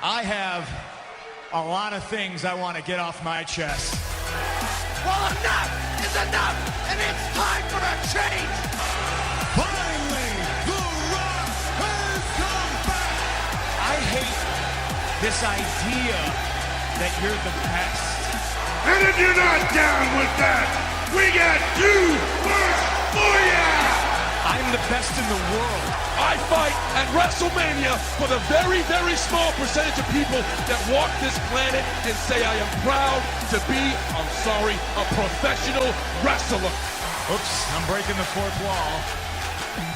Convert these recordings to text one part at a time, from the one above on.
I have a lot of things I want to get off my chest. Well, enough is enough, and it's time for a change. Finally, The Rock has come back. I hate this idea that you're the best. And if you're not down with that, we got two words for ya! I'm the best in the world. I fight at WrestleMania for the very, very small percentage of people that walk this planet and say I am proud to be, I'm sorry, a professional wrestler. Oops, I'm breaking the fourth wall.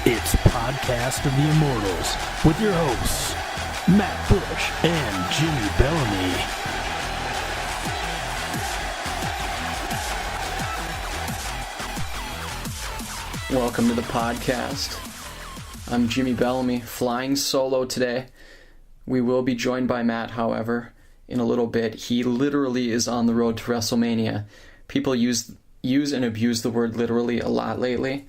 It's Podcast of the Immortals with your hosts, Matt Bush and Jimmy Bellamy. Welcome to the podcast. I'm Jimmy Bellamy, flying solo today. We will be joined by Matt, however, in a little bit. He literally is on the road to WrestleMania. People use and abuse the word literally a lot lately,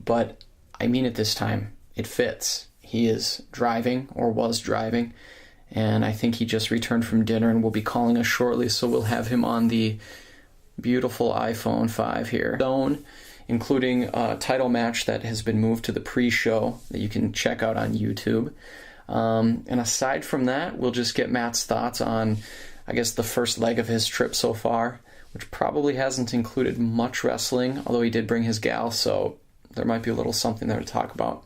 but I mean it this time. It fits. He is driving, or was driving, and I think he just returned from dinner and will be calling us shortly, so we'll have him on the beautiful iPhone 5 here. Including a title match that has been moved to the pre-show that you can check out on YouTube. And aside from that, we'll just get Matt's thoughts on, I guess, the first leg of his trip so far, which probably hasn't included much wrestling, although he did bring his gal, so there might be a little something there to talk about.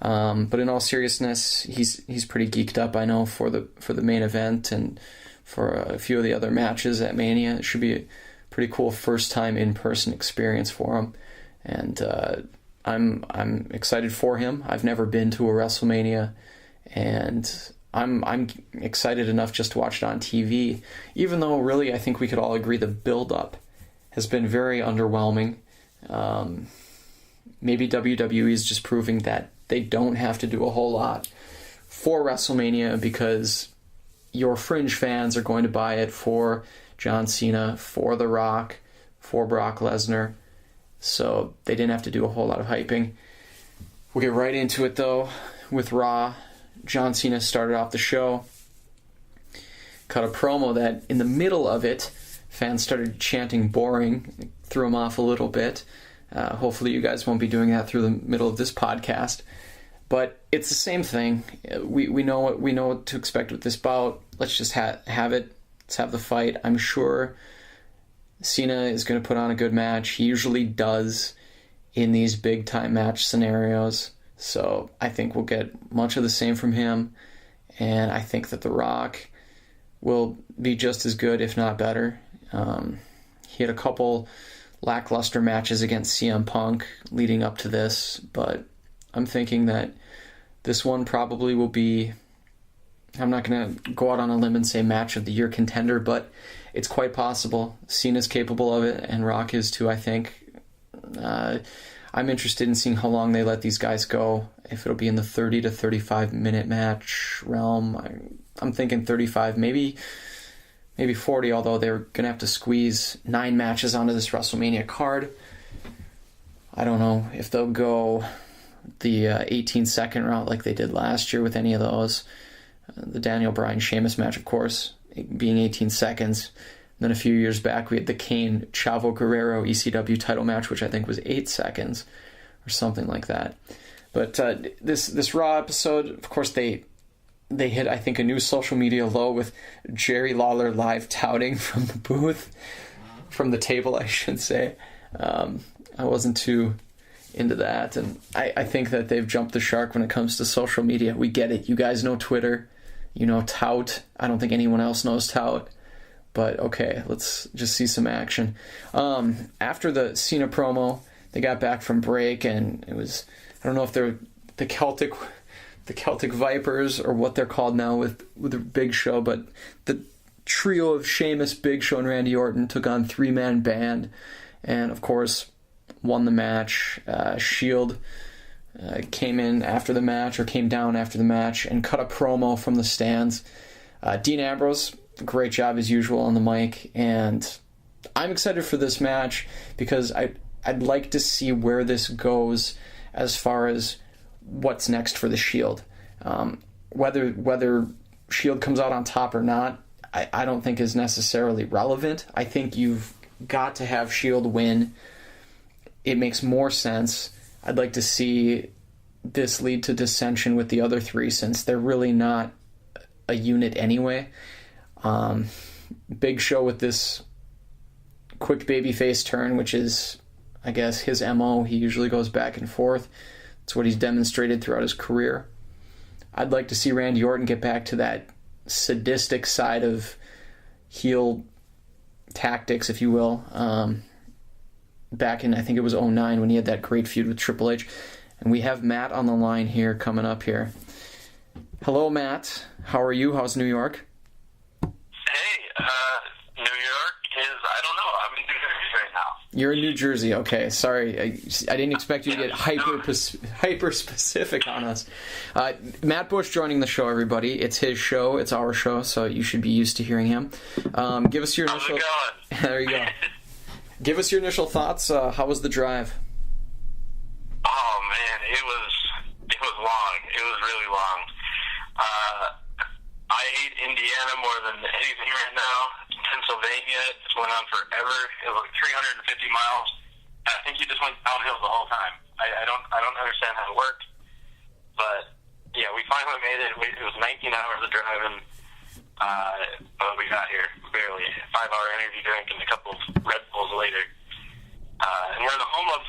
But in all seriousness, he's pretty geeked up, I know, for the main event and for a few of the other matches at Mania. It should be a pretty cool first-time in-person experience for him. And I'm excited for him. I've never been to a WrestleMania, and I'm excited enough just to watch it on TV. Even though, really, I think we could all agree the build-up has been very underwhelming. Maybe WWE is just proving that they don't have to do a whole lot for WrestleMania because your fringe fans are going to buy it for John Cena, for The Rock, for Brock Lesnar. So they didn't have to do a whole lot of hyping. We'll get right into it, though, with Raw. John Cena started off the show, cut a promo that, in the middle of it, fans started chanting boring. It threw him off a little bit. Hopefully you guys won't be doing that through the middle of this podcast. But it's the same thing. We know what to expect with this bout. Let's just have it. Let's have the fight. I'm sure Cena is going to put on a good match. He usually does in these big-time match scenarios. So I think we'll get much of the same from him. And I think that The Rock will be just as good, if not better. He had a couple lackluster matches against CM Punk leading up to this. But I'm thinking that this one probably will be... I'm not going to go out on a limb and say match of the year contender, but it's quite possible. Cena's capable of it, and Rock is too, I think. I'm interested in seeing how long they let these guys go, if it'll be in the 30 to 35 minute match realm. I'm thinking 35, maybe 40, although they're going to have to squeeze 9 matches onto this WrestleMania card. I don't know if they'll go the 18-second route like they did last year with any of those. The Daniel Bryan Sheamus match, of course, being 18 seconds. Then a few years back, we had the Kane Chavo Guerrero ECW title match, which I think was 8 seconds or something like that. But this Raw episode, of course, they hit, I think, a new social media low with Jerry Lawler live touting from the booth, from the table, I should say. I wasn't too into that, and I think that they've jumped the shark when it comes to social media. We get it. You guys know Twitter. You know Tout. I don't think anyone else knows Tout. But okay, let's just see some action. After the Cena promo, they got back from break, and it was, I don't know if they're the Celtic Vipers or what they're called now with the Big Show, but the trio of Sheamus, Big Show, and Randy Orton took on 3-man band, and of course won the match. Shield came in after the match, or came down after the match, and cut a promo from the stands. Dean Ambrose, great job as usual on the mic, and I'm excited for this match because I'd like to see where this goes as far as what's next for the Shield. Whether Shield comes out on top or not, I don't think is necessarily relevant. I think you've got to have Shield win. It makes more sense. I'd like to see this lead to dissension with the other three since they're really not a unit anyway. Big Show with this quick babyface turn, which is, I guess, his MO. He usually goes back and forth. It's what he's demonstrated throughout his career. I'd like to see Randy Orton get back to that sadistic side of heel tactics, if you will, back in, I think it was 2009 when he had that great feud with Triple H. And we have Matt on the line here, coming up here. Hello, Matt. How are you? How's New York? Hey, New York is, I don't know, I'm in New Jersey right now. You're in New Jersey, okay. Sorry, I didn't expect you to get hyper specific on us. Matt Bush joining the show, everybody. It's his show, it's our show, so you should be used to hearing him. Give us your initial... How's it going? There you go. Give us your initial thoughts. How was the drive? Oh man, it was long. It was really long. I hate Indiana more than anything right now. Pennsylvania just went on forever. It was like 350 miles. I think you just went downhill the whole time. I don't understand how it worked. But yeah, we finally made it. It was 19 hours of driving. But we got here barely. 5-hour energy drink and a couple of Red Bulls later. And we're in the home of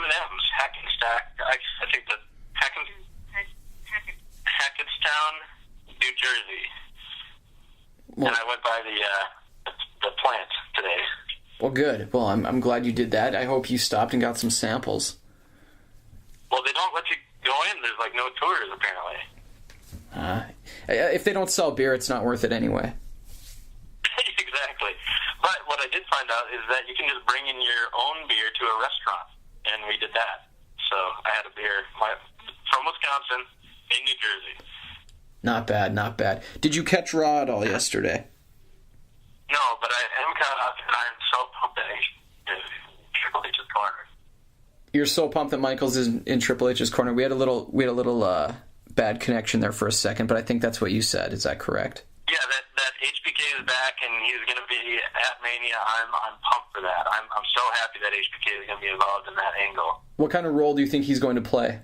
M&M's, Hackensack. I think the Hackettstown, New Jersey. Well, and I went by the plant today. Well, good. Well, I'm glad you did that. I hope you stopped and got some samples. Well, they don't let you go in. There's like no tours apparently. If they don't sell beer, it's not worth it anyway. Exactly. But what I did find out is that you can just bring in your own beer to a restaurant, and we did that. So I had a beer from Wisconsin in New Jersey. Not bad, not bad. Did you catch Raw at all yesterday? No, but I am kind of, and I'm so pumped that Triple H's corner. You're so pumped that Michaels is in Triple H's corner. We had a little bad connection there for a second, but I think that's what you said. Is that correct? Yeah, that HBK is back, and he's going to be at Mania. I'm pumped for that. I'm so happy that HBK is going to be involved in that angle. What kind of role do you think he's going to play?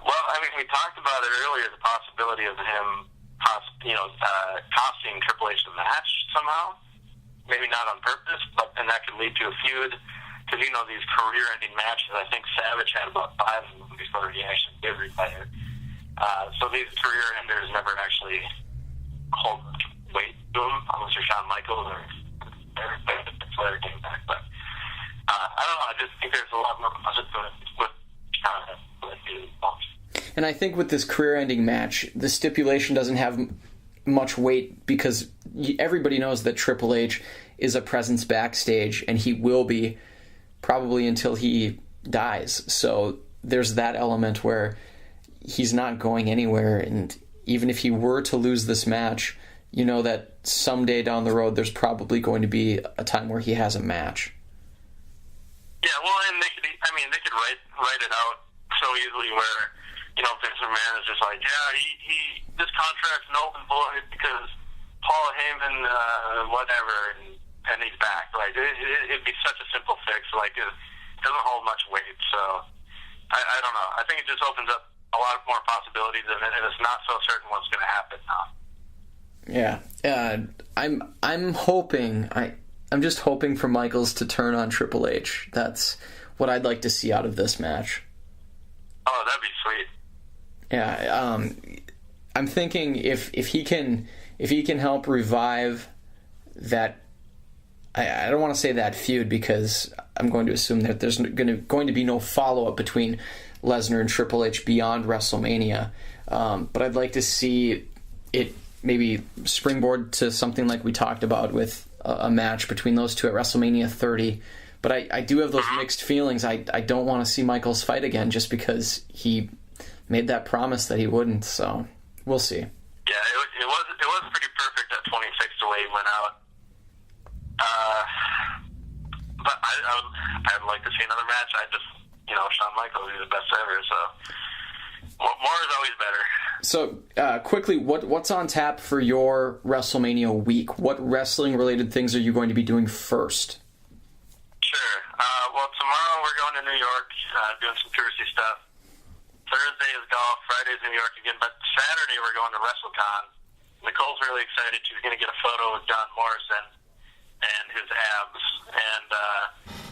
Well, I mean, we talked about it earlier, the possibility of him, costing Triple H the match somehow. Maybe not on purpose, and that could lead to a feud. Because, these career-ending matches, I think Savage had about 5 of them before he actually did retire. So these career enders never actually hold weight to them, unless you're Shawn Michaels or Flair came back. But I don't know. I just think there's a lot more possibilities with Shawn. And I think with this career-ending match, the stipulation doesn't have much weight because everybody knows that Triple H is a presence backstage, and he will be probably until he dies. So there's that element where he's not going anywhere, and even if he were to lose this match, you know that someday down the road there's probably going to be a time where he has a match. Yeah, well, and they could write it out so easily where, Vince McMahon is just like, yeah, he this contract's null and void because Paul Heyman, whatever, and he's back. Like, it'd be such a simple fix. Like, it doesn't hold much weight. So, I don't know. I think it just opens up a lot more possibilities, and it's not so certain what's going to happen now. Yeah, I'm hoping I'm just hoping for Michaels to turn on Triple H. That's what I'd like to see out of this match. Oh, that'd be sweet. Yeah, I'm thinking if he can help revive that. I don't want to say that feud because I'm going to assume that there's going to be no follow-up between Lesnar and Triple H beyond WrestleMania. But I'd like to see it maybe springboard to something like we talked about with a match between those two at WrestleMania 30. But I do have those mixed feelings. I don't want to see Michaels fight again just because he made that promise that he wouldn't. So we'll see. Yeah, it was pretty perfect at 26 the way he went out. But I'd like to see another match. Shawn Michaels, he's the best ever. So more is always better. So, quickly, what's on tap for your WrestleMania week? What wrestling-related things are you going to be doing first? Sure. Well, tomorrow we're going to New York, doing some touristy stuff. Thursday is golf. Friday is New York again. But Saturday we're going to WrestleCon. Nicole's really excited. She's going to get a photo of John Morrison and his abs. And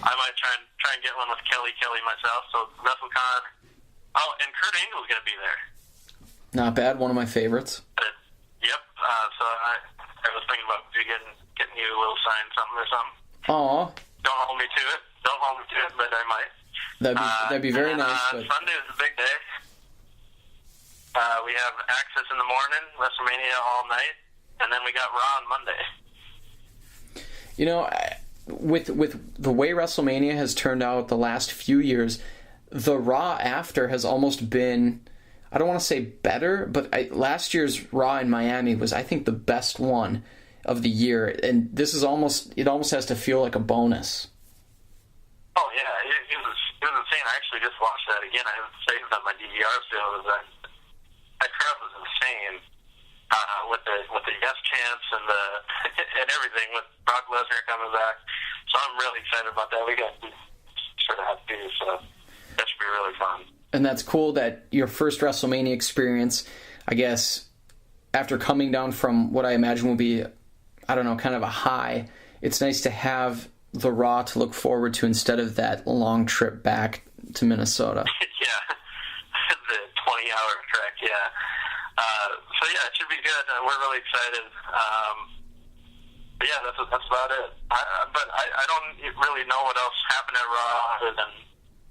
I might try and get one with Kelly myself. So WrestleCon. Oh, and Kurt Angle's going to be there. Not bad. One of my favorites. Yep. So I was thinking about getting you a little sign, something or something. Aw. Don't hold me to it. But I might. That'd be very nice. But Sunday is a big day. We have Access in the morning, WrestleMania all night, and then we got Raw on Monday. You know, with the way WrestleMania has turned out the last few years, the Raw after has almost been, I don't want to say better, but last year's Raw in Miami was, I think, the best one of the year, and this is almost has to feel like a bonus. Oh yeah, it was insane. I actually just watched that again. I have it saved on my DVR still. That crowd was insane with the yes chants and and everything with Brock Lesnar coming back. So I'm really excited about that. We got sure to have to do, so that should be really fun. And that's cool that your first WrestleMania experience, I guess, after coming down from what I imagine will be, I don't know, kind of a high, it's nice to have the Raw to look forward to instead of that long trip back to Minnesota. Yeah, the 20-hour trek, yeah. So yeah, it should be good. We're really excited. But yeah, that's about it. But I don't really know what else happened at Raw other than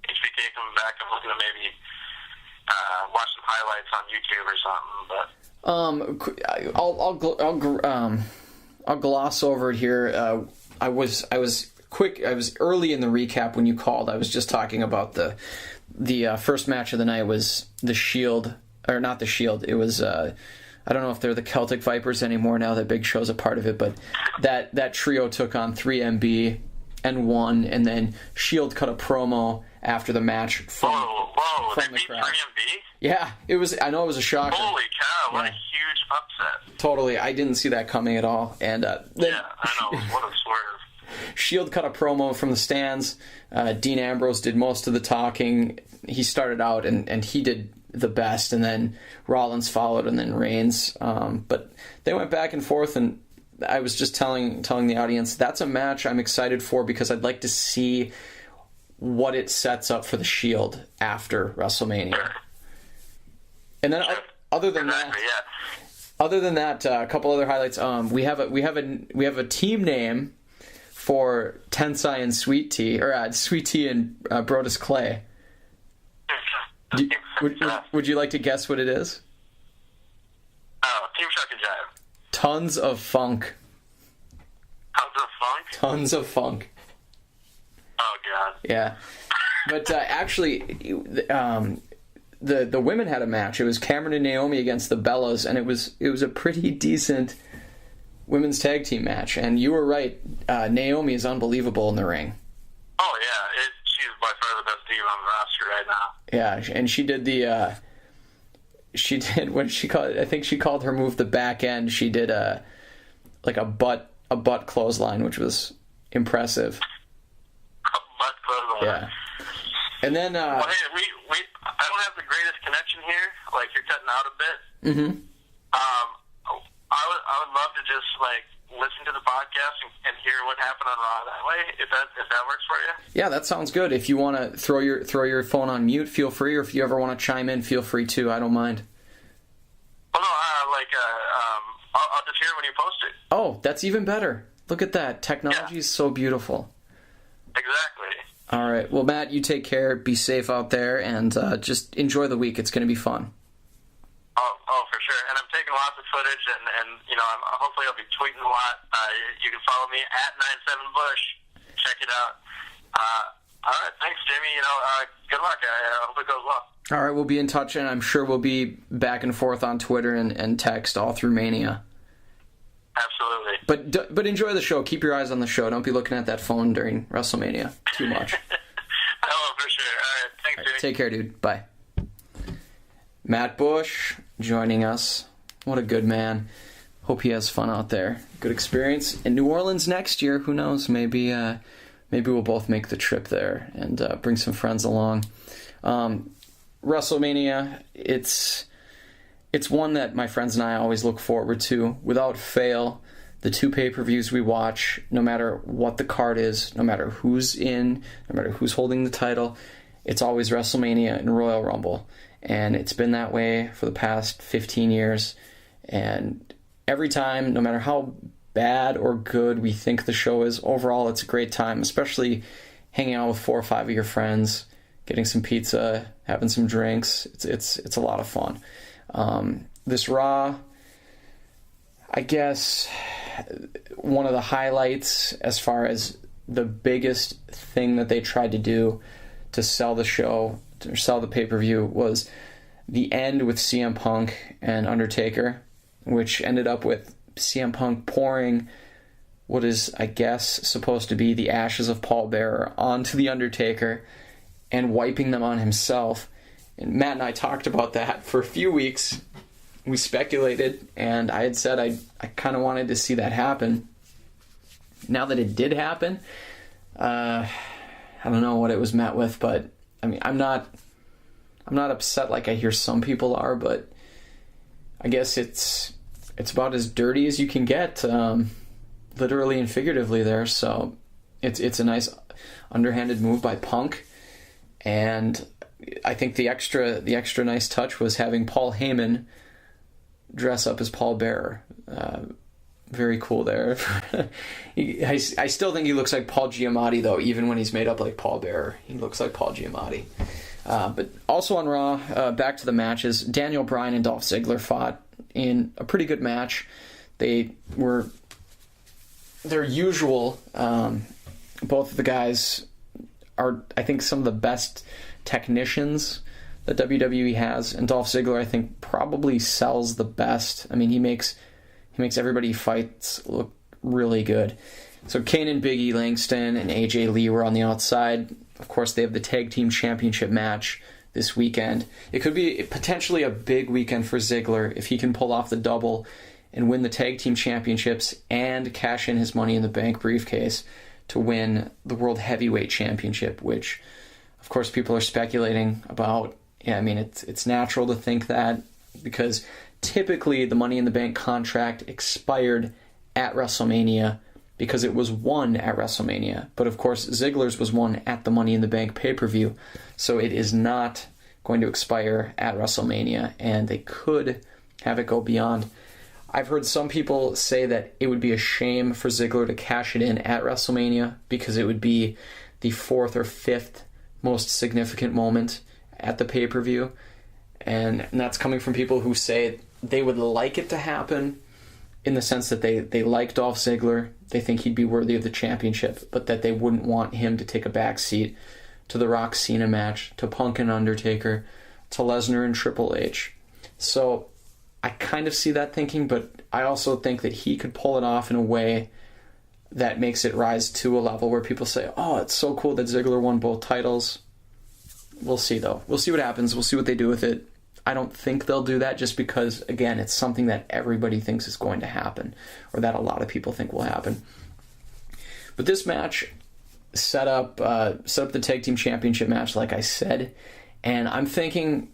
HBK coming back. I'm looking to maybe watch some highlights on YouTube or something. But I'll gloss over it here. I was quick. I was early in the recap when you called. I was just talking about the first match of the night was the Shield, or not the Shield. It was I don't know if they're the Celtic Vipers anymore now that Big Show's a part of it, but that trio took on 3MB and won, and then Shield cut a promo after the match from they the beat crowd. 3MB? Yeah, it was. I know it was a shocker. Holy cow! What Yeah. a huge upset. Totally, I didn't see that coming at all. And then, Yeah, I know. What a swerve. Shield cut a promo from the stands. Dean Ambrose did most of the talking. He started out and he did the best, and then Rollins followed, and then Reigns. But they went back and forth, and I was just telling the audience that's a match I'm excited for because I'd like to see what it sets up for the Shield after WrestleMania. And then other than that, a couple other highlights. We have a team name for Tensai and Sweet Tea, or Sweet Tea and Brodus Clay. Would you like to guess what it is? Oh, Team Shuck and Jive. Tons of funk. Tons of funk? Tons of funk. Oh, God. Yeah. But actually, the women had a match. It was Cameron and Naomi against the Bellas, and it was a pretty decent women's tag team match. And you were right. Naomi is unbelievable in the ring. Oh, yeah. She's by far the best diva on the roster right now. Yeah, and she did when she called. I think she called her move the back end. She did a butt clothesline, which was impressive. A butt clothesline. Yeah. And then well, hey, I don't have the greatest connection here. Like, you're cutting out a bit. Mm-hmm. I would love to just listen to the podcast and hear what happened on Raw that way. If that works for you. Yeah, that sounds good. If you want to throw your phone on mute, feel free. Or if you ever want to chime in, feel free too. I don't mind. Well, no, I'll just hear it when you post it. Oh, that's even better. Look at that. Technology is so beautiful. Exactly. All right. Well, Matt, you take care. Be safe out there, and just enjoy the week. It's going to be fun. Oh, for sure. And I'm taking lots of footage, and hopefully I'll be tweeting a lot. You can follow me at 97Bush. Check it out. All right. Thanks, Jimmy. Good luck. I hope it goes well. All right. We'll be in touch, and I'm sure we'll be back and forth on Twitter and text all through Mania. Absolutely. But enjoy the show. Keep your eyes on the show. Don't be looking at that phone during WrestleMania too much. Oh, for sure. All right. Thanks, Jimmy. Take care, dude. Bye. Matt Bush, joining us. What a good man. Hope he has fun out there. Good experience. In New Orleans next year, who knows? Maybe we'll both make the trip there and bring some friends along. WrestleMania, it's one that my friends and I always look forward to. Without fail, the 2 pay-per-views we watch, no matter what the card is, no matter who's in, no matter who's holding the title, it's always WrestleMania and Royal Rumble. And it's been that way for the past 15 years. And every time, no matter how bad or good we think the show is, overall it's a great time, especially hanging out with 4 or 5 of your friends, getting some pizza, having some drinks. It's a lot of fun. This Raw, I guess one of the highlights as far as the biggest thing that they tried to do to sell the show, to sell the pay-per-view, was the end with CM Punk and Undertaker, which ended up with CM Punk pouring what is, I guess, supposed to be the ashes of Paul Bearer onto the Undertaker and wiping them on himself. And Matt and I talked about that for a few weeks. We speculated, and I had said I kind of wanted to see that happen. Now that it did happen, I don't know what it was met with, but I mean, I'm not upset like I hear some people are, but I guess it's about as dirty as you can get, literally and figuratively there. So it's a nice underhanded move by Punk, and I think the extra nice touch was having Paul Heyman dress up as Paul Bearer. Very cool there. I still think he looks like Paul Giamatti, though, even when he's made up like Paul Bearer. He looks like Paul Giamatti. But also on Raw, back to the matches, Daniel Bryan and Dolph Ziggler fought in a pretty good match. They were their usual. Both of the guys are, I think, some of the best technicians that WWE has, and Dolph Ziggler, I think, probably sells the best. I mean, he makes everybody he fights look really good. So Kane and Big E Langston and AJ Lee were on the outside. Of course, they have the Tag Team Championship match this weekend. It could be potentially a big weekend for Ziggler if he can pull off the double and win the Tag Team Championships and cash in his Money in the Bank briefcase to win the World Heavyweight Championship, which, of course, people are speculating about. Yeah, I mean, it's natural to think that because typically the Money in the Bank contract expired at WrestleMania because it was won at WrestleMania. But of course, Ziggler's was won at the Money in the Bank pay-per-view, so it is not going to expire at WrestleMania, and they could have it go beyond. I've heard some people say that it would be a shame for Ziggler to cash it in at WrestleMania because it would be the 4th or 5th most significant moment at the pay-per-view. And that's coming from people who say they would like it to happen in the sense that they like Dolph Ziggler, they think he'd be worthy of the championship, but that they wouldn't want him to take a back seat to the Rock Cena match, to Punk and Undertaker, to Lesnar and Triple H. So I kind of see that thinking, but I also think that he could pull it off in a way that makes it rise to a level where people say, oh, it's so cool that Ziggler won both titles. We'll see, though. We'll see what happens. We'll see what they do with it. I don't think they'll do that just because, again, it's something that everybody thinks is going to happen, or that a lot of people think will happen. But this match set up the Tag Team Championship match, like I said, and I'm thinking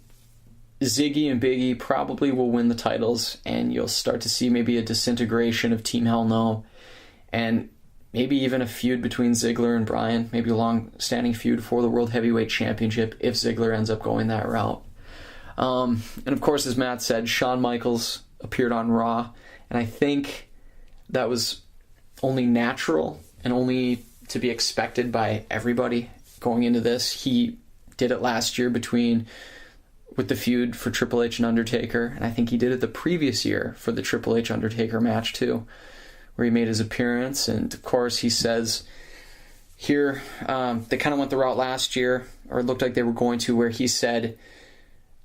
Ziggy and Big E probably will win the titles, and you'll start to see maybe a disintegration of Team Hell No, and maybe even a feud between Ziggler and Bryan, maybe a long-standing feud for the World Heavyweight Championship if Ziggler ends up going that route. And of course, as Matt said, Shawn Michaels appeared on Raw, and I think that was only natural and only to be expected by everybody going into this. He did it last year with the feud for Triple H and Undertaker, and I think he did it the previous year for the Triple H Undertaker match too, where he made his appearance. And of course, he says here they kind of went the route last year, or it looked like they were going to, where he said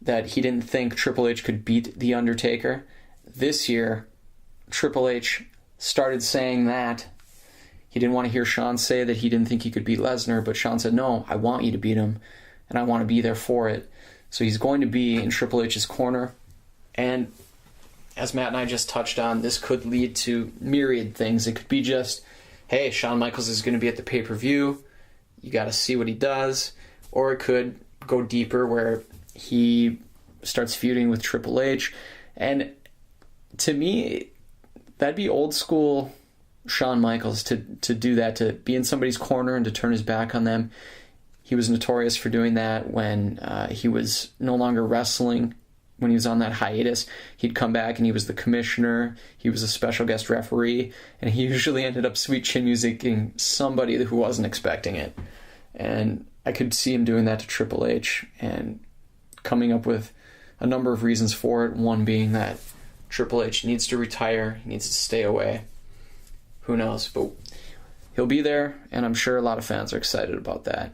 that he didn't think Triple H could beat The Undertaker. This year, Triple H started saying that. He didn't want to hear Shawn say that he didn't think he could beat Lesnar, but Shawn said, no, I want you to beat him, and I want to be there for it. So he's going to be in Triple H's corner, And as Matt and I just touched on, this could lead to myriad things. It could be just, hey, Shawn Michaels is going to be at the pay-per-view. You got to see what he does. Or it could go deeper where he starts feuding with Triple H. And to me, that'd be old school Shawn Michaels to do that, to be in somebody's corner and to turn his back on them. He was notorious for doing that when he was no longer wrestling. When he was on that hiatus, he'd come back and he was the commissioner. He was a special guest referee, and he usually ended up sweet chin musicking somebody who wasn't expecting it. And I could see him doing that to Triple H and coming up with a number of reasons for it. One being that Triple H needs to retire, he needs to stay away. Who knows? But he'll be there, and I'm sure a lot of fans are excited about that.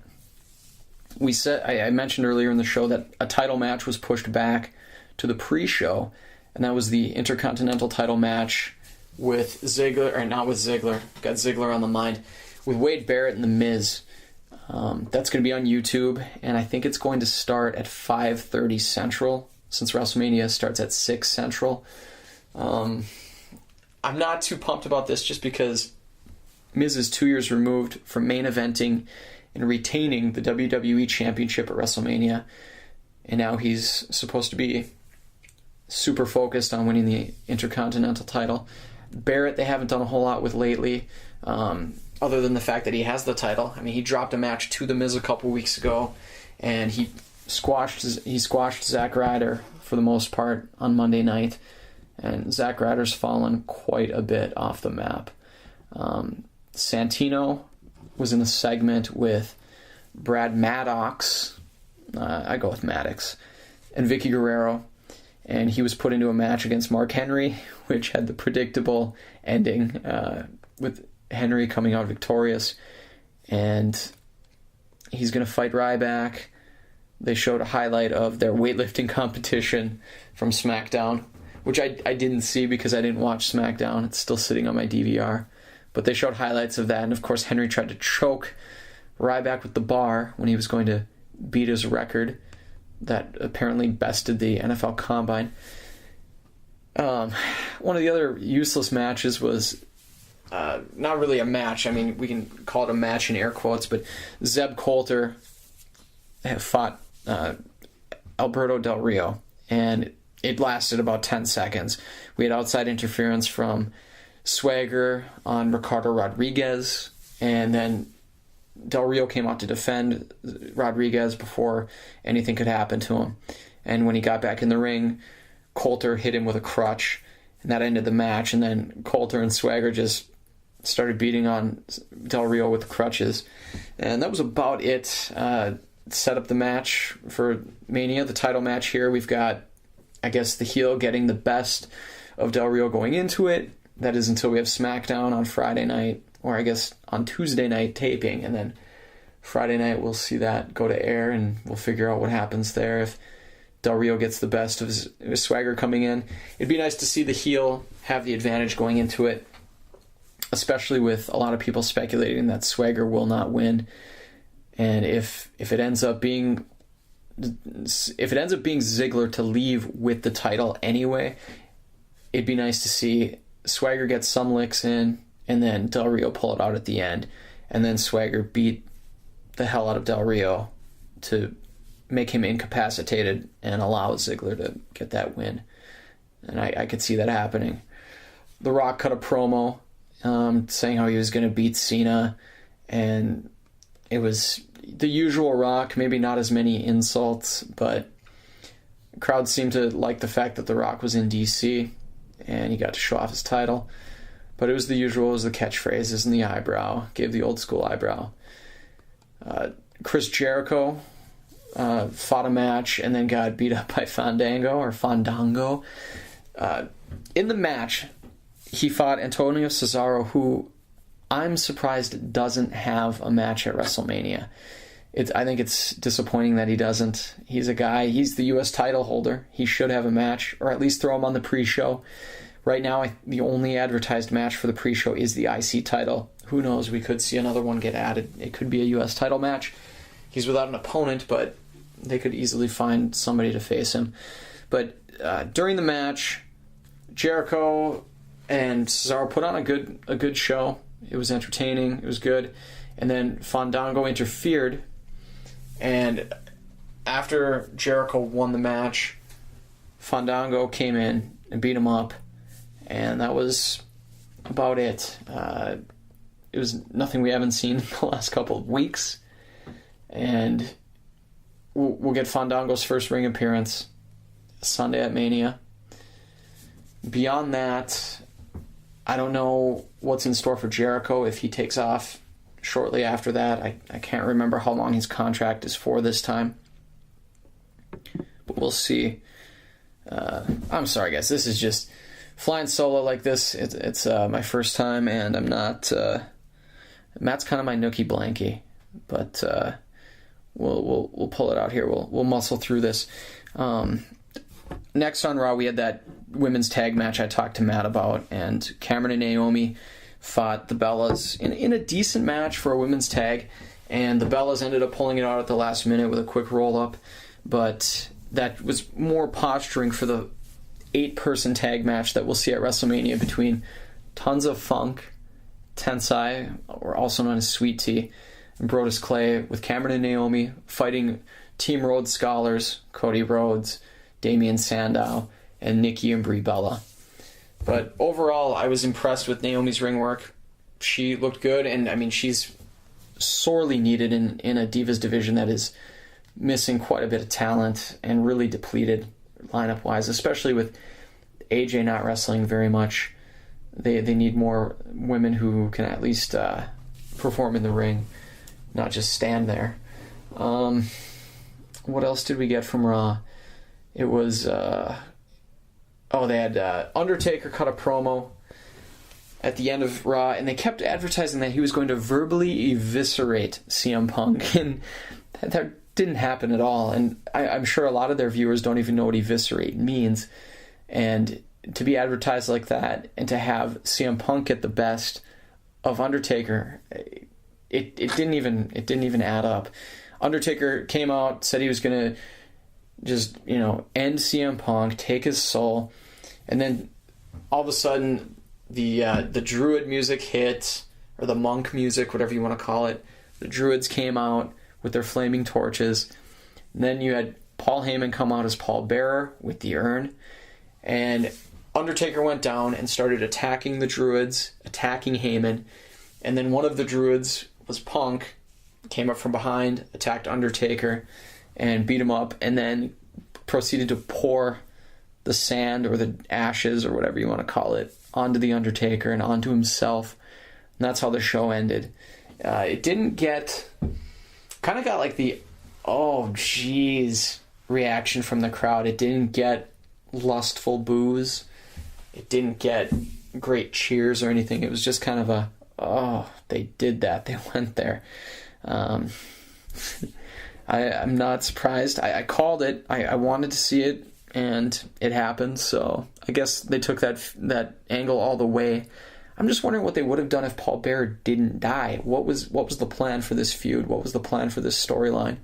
I mentioned earlier in the show that a title match was pushed back to the pre-show, and that was the Intercontinental title match with Ziggler, or not with Ziggler, got Ziggler on the mind, with Wade Barrett and The Miz. That's going to be on YouTube, and I think it's going to start at 5:30 Central, since WrestleMania starts at 6 Central. I'm not too pumped about this just because Miz is 2 years removed from main eventing and retaining the WWE Championship at WrestleMania, and now he's supposed to be super focused on winning the Intercontinental title. Barrett, they haven't done a whole lot with lately, other than the fact that he has the title. I mean, he dropped a match to The Miz a couple weeks ago, and he squashed Zack Ryder for the most part on Monday night, and Zack Ryder's fallen quite a bit off the map. Santino was in a segment with Brad Maddox, I go with Maddox, and Vicky Guerrero, and he was put into a match against Mark Henry, which had the predictable ending with Henry coming out victorious, and he's going to fight Ryback. They showed a highlight of their weightlifting competition from SmackDown, which I didn't see because I didn't watch SmackDown. It's still sitting on my DVR. But they showed highlights of that, and of course Henry tried to choke Ryback with the bar when he was going to beat his record that apparently bested the NFL Combine. One of the other useless matches was not really a match. I mean, we can call it a match in air quotes, but Zeb Coulter fought Alberto Del Rio, and it lasted about 10 seconds. We had outside interference from Swagger on Ricardo Rodriguez, and then Del Rio came out to defend Rodriguez before anything could happen to him. And when he got back in the ring, Coulter hit him with a crutch, and that ended the match. And then Coulter and Swagger just started beating on Del Rio with the crutches. And that was about it. Set up the match for Mania, the title match here. We've got, I guess, the heel getting the best of Del Rio going into it. That is until we have SmackDown on Friday night, or I guess on Tuesday night taping, and then Friday night we'll see that go to air, and we'll figure out what happens there if Del Rio gets the best of his Swagger coming in. It'd be nice to see the heel have the advantage going into it, especially with a lot of people speculating that Swagger will not win. And if it ends up being Ziggler to leave with the title anyway, it'd be nice to see Swagger get some licks in, and then Del Rio pull it out at the end, and then Swagger beat the hell out of Del Rio to make him incapacitated and allow Ziggler to get that win. And I could see that happening. The Rock cut a promo saying how he was going to beat Cena, and it was the usual Rock, maybe not as many insults, but crowds seemed to like the fact that The Rock was in DC and he got to show off his title. But it was the usual, it was the catchphrases and the eyebrow, gave the old school eyebrow. Chris Jericho fought a match and then got beat up by Fandango. In the match, he fought Antonio Cesaro, who I'm surprised doesn't have a match at WrestleMania. I think it's disappointing that he doesn't. He's a guy, he's the U.S. title holder. He should have a match, or at least throw him on the pre-show. Right now, the only advertised match for the pre-show is the IC title. Who knows, we could see another one get added. It could be a U.S. title match. He's without an opponent, but they could easily find somebody to face him. But during the match, Jericho and Cesaro put on a good show. It was entertaining. It was good. And then Fandango interfered. And after Jericho won the match, Fandango came in and beat him up. And that was about it. It was nothing we haven't seen in the last couple of weeks. And we'll get Fandango's first ring appearance Sunday at Mania. Beyond that, I don't know what's in store for Jericho if he takes off shortly after that. I can't remember how long his contract is for this time. But we'll see. I'm sorry, guys. This is just flying solo like this. It's my first time, and I'm not... Matt's kind of my nookie blankie. But we'll pull it out here. We'll muscle through this. Next on Raw, we had that women's tag match I talked to Matt about, and Cameron and Naomi fought the Bellas in a decent match for a women's tag, and the Bellas ended up pulling it out at the last minute with a quick roll-up, but that was more posturing for the 8-person tag match that we'll see at WrestleMania between Tons of Funk, Tensai, or also known as Sweet Tea, and Brodus Clay, with Cameron and Naomi fighting Team Rhodes Scholars, Cody Rhodes, Damian Sandow, and Nikki and Brie Bella. But overall, I was impressed with Naomi's ring work. She looked good, and I mean, she's sorely needed in a Divas division that is missing quite a bit of talent and really depleted lineup-wise, especially with AJ not wrestling very much. They need more women who can at least perform in the ring, not just stand there. What else did we get from Raw? It was... they had Undertaker cut a promo at the end of Raw, and they kept advertising that he was going to verbally eviscerate CM Punk, and that didn't happen at all. And I'm sure a lot of their viewers don't even know what eviscerate means. And to be advertised like that, and to have CM Punk get the best of Undertaker, it didn't even add up. Undertaker came out, said he was going to just, end CM Punk, take his soul, and then all of a sudden the Druid music hit, or the monk music, whatever you want to call it. The Druids came out with their flaming torches. And then you had Paul Heyman come out as Paul Bearer with the urn, and Undertaker went down and started attacking the Druids, attacking Heyman, and then one of the Druids was Punk, came up from behind, attacked Undertaker, and beat him up, and then proceeded to pour the sand or the ashes or whatever you want to call it onto the Undertaker and onto himself. And that's how the show ended. It didn't get... kind of got like the, oh, jeez, reaction from the crowd. It didn't get lustful boos. It didn't get great cheers or anything. It was just kind of a, oh, they did that. They went there. I'm not surprised. I called it. I wanted to see it, and it happened. So I guess they took that angle all the way. I'm just wondering what they would have done if Paul Bearer didn't die. What was the plan for this feud? What was the plan for this storyline?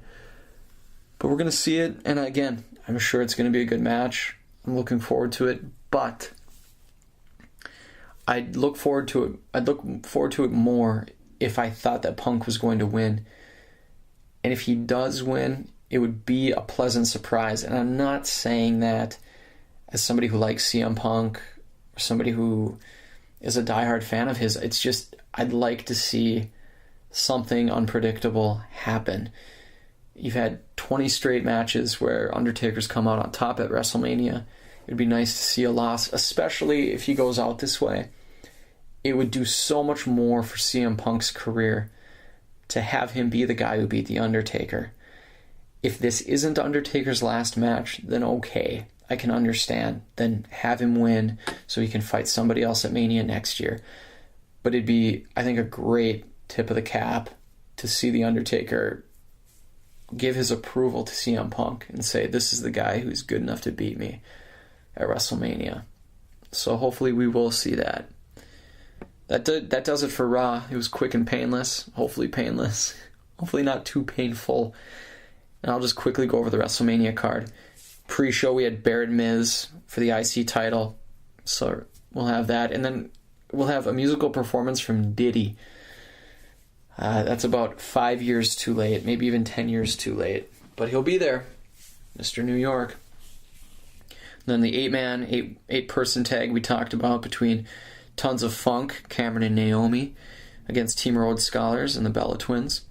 But we're going to see it, and again, I'm sure it's going to be a good match. I'm looking forward to it, but I'd look forward to it more if I thought that Punk was going to win. And if he does win, it would be a pleasant surprise. And I'm not saying that as somebody who likes CM Punk or somebody who is a diehard fan of his. It's just, I'd like to see something unpredictable happen. You've had 20 straight matches where Undertaker's come out on top at WrestleMania. It'd be nice to see a loss, especially if he goes out this way. It would do so much more for CM Punk's career to have him be the guy who beat The Undertaker. If this isn't Undertaker's last match, then okay, I can understand. Then have him win so he can fight somebody else at Mania next year. But it'd be, I think, a great tip of the cap to see The Undertaker give his approval to CM Punk and say, this is the guy who's good enough to beat me at WrestleMania. So hopefully we will see that. That does it for Raw. It was quick and painless. Hopefully painless. Hopefully not too painful. And I'll just quickly go over the WrestleMania card. Pre-show, we had Barrett Miz for the IC title. So we'll have that. And then we'll have a musical performance from Diddy. That's about 5 years too late, maybe even 10 years too late. But he'll be there, Mr. New York. And then the 8-person tag we talked about between Tons of Funk, Cameron and Naomi, against Team Rhodes Scholars and the Bella Twins.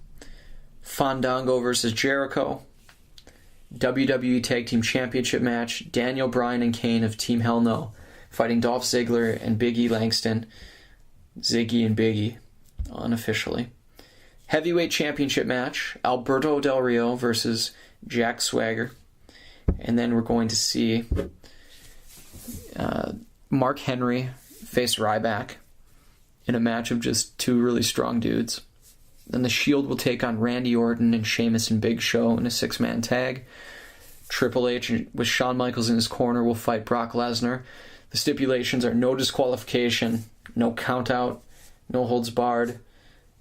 Fandango versus Jericho. WWE Tag Team Championship match, Daniel Bryan and Kane of Team Hell No fighting Dolph Ziggler and Big E Langston. Ziggy and Biggie, unofficially. Heavyweight Championship match, Alberto Del Rio versus Jack Swagger. And then we're going to see Mark Henry face Ryback in a match of just two really strong dudes. Then the Shield will take on Randy Orton and Sheamus and Big Show in a 6-man tag. Triple H with Shawn Michaels in his corner will fight Brock Lesnar. The stipulations are no disqualification, no countout, no holds barred,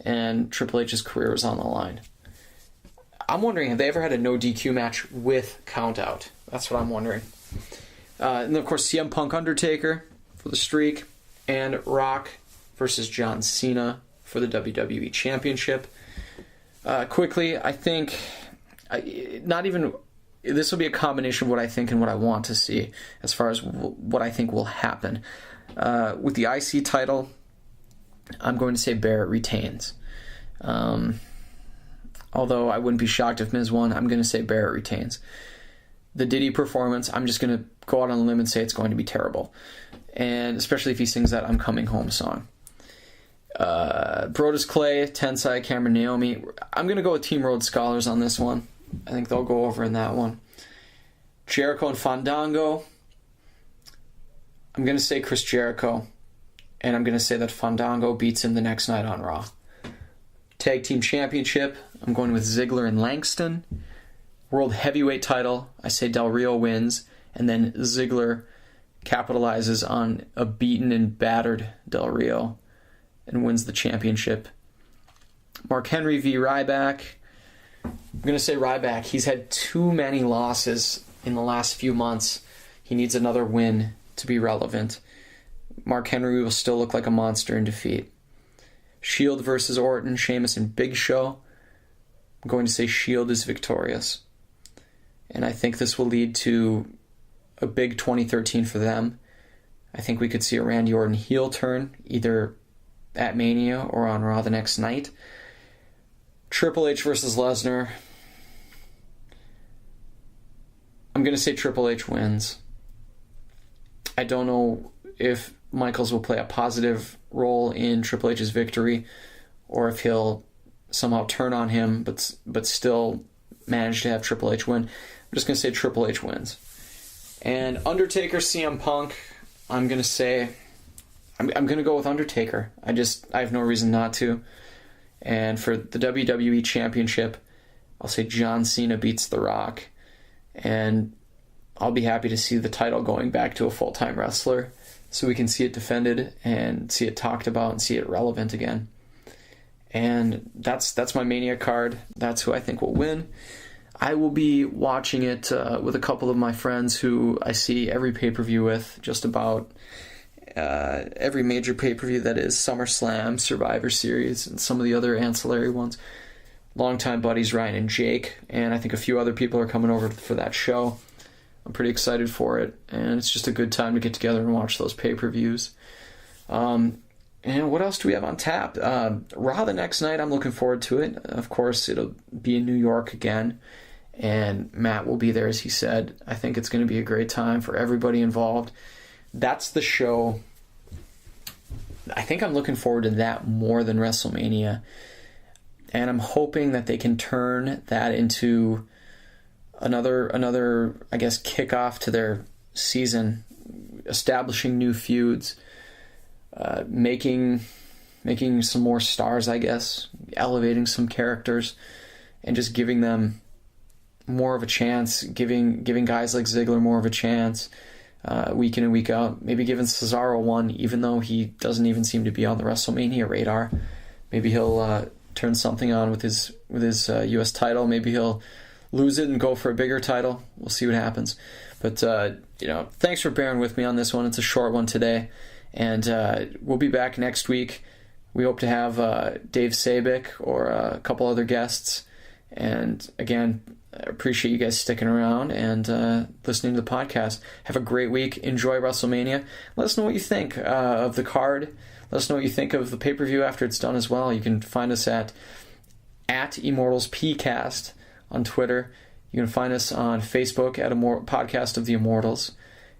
and Triple H's career is on the line. I'm wondering, have they ever had a no DQ match with countout? That's what I'm wondering. And then, of course, CM Punk Undertaker for the streak, and Rock versus John Cena for the WWE Championship. Quickly, I think this will be a combination of what I think and what I want to see as far as what I think will happen. With the IC title, I'm going to say Barrett retains. Although I wouldn't be shocked if Miz won, I'm going to say Barrett retains. The Diddy performance, I'm just going to go out on a limb and say it's going to be terrible. And especially if he sings that I'm Coming Home song. Brodus Clay, Tensai, Cameron, Naomi. I'm going to go with Team Rhodes Scholars on this one. I think they'll go over in that one. Jericho and Fandango. I'm going to say Chris Jericho. And I'm going to say that Fandango beats him the next night on Raw. Tag Team Championship, I'm going with Ziggler and Langston. World Heavyweight title, I say Del Rio wins. And then Ziggler capitalizes on a beaten and battered Del Rio and wins the championship. Mark Henry v. Ryback. I'm going to say Ryback. He's had too many losses in the last few months. He needs another win to be relevant. Mark Henry will still look like a monster in defeat. Shield versus Orton, Sheamus, and Big Show. I'm going to say Shield is victorious. And I think this will lead to a big 2013 for them. I think we could see a Randy Orton heel turn, either at Mania or on Raw the next night. Triple H versus Lesnar. I'm going to say Triple H wins. I don't know if Michaels will play a positive role in Triple H's victory, or if he'll somehow turn on him, but still manage to have Triple H win. I'm just going to say Triple H wins. And Undertaker, CM Punk, I'm going to say, I'm going to go with Undertaker. I have no reason not to. And for the WWE Championship, I'll say John Cena beats The Rock. And I'll be happy to see the title going back to a full-time wrestler so we can see it defended and see it talked about and see it relevant again. And that's my Mania card. That's who I think will win. I will be watching it with a couple of my friends who I see every pay-per-view with, just about every major pay-per-view that is SummerSlam, Survivor Series, and some of the other ancillary ones. Longtime buddies Ryan and Jake, and I think a few other people are coming over for that show. I'm pretty excited for it, and it's just a good time to get together and watch those pay-per-views. And what else do we have on tap? Raw the next night, I'm looking forward to it. Of course, it'll be in New York again, and Matt will be there, as he said. I think it's going to be a great time for everybody involved. That's the show. I think I'm looking forward to that more than WrestleMania, and I'm hoping that they can turn that into another I guess, kickoff to their season, establishing new feuds, making some more stars, I guess, elevating some characters, and just giving them more of a chance, giving guys like Ziggler more of a chance, week in and week out. Maybe giving Cesaro one, even though he doesn't even seem to be on the WrestleMania radar. Maybe he'll turn something on with his U.S. title. Maybe he'll lose it and go for a bigger title. We'll see what happens. But, thanks for bearing with me on this one. It's a short one today. And we'll be back next week. We hope to have Dave Sabick or a couple other guests. And, again, I appreciate you guys sticking around and listening to the podcast. Have a great week. Enjoy WrestleMania. Let us know what you think of the card. Let us know what you think of the pay-per-view after it's done as well. You can find us at ImmortalsPcast on Twitter. You can find us on Facebook at Podcast of the Immortals.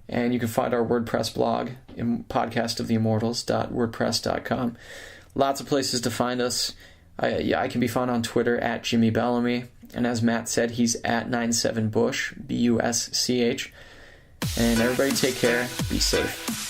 And you can find our WordPress blog, podcastoftheimmortals.wordpress.com. Lots of places to find us. I can be found on Twitter at Jimmy Bellamy. And as Matt said, he's at 97Bush, Busch. And everybody take care. Be safe.